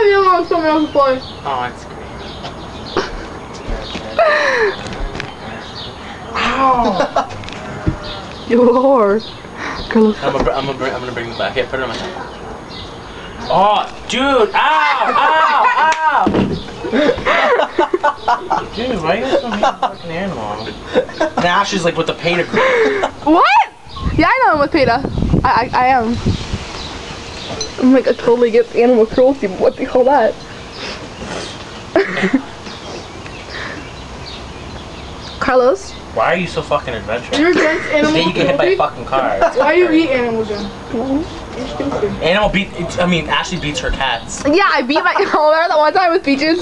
have you on someone else's play? Oh, it's great. Ow! You Lord. Carlos. I'm gonna bring them back. Here, put it on my side. Oh, dude! Ow! Dude, why are you so mean to the fucking animal? Now she's like with the PETA group. What? Yeah, I know I'm with PETA. I am. I'm like, I totally get animal cruelty, but what do you call that? Carlos? Why are you so fucking adventurous? You're against animal Today you get hit by a fucking car. Why do you eat animals then? You're stupid. Ashley beats her cats. Yeah, I beat my. Oh, remember that one time with Peaches?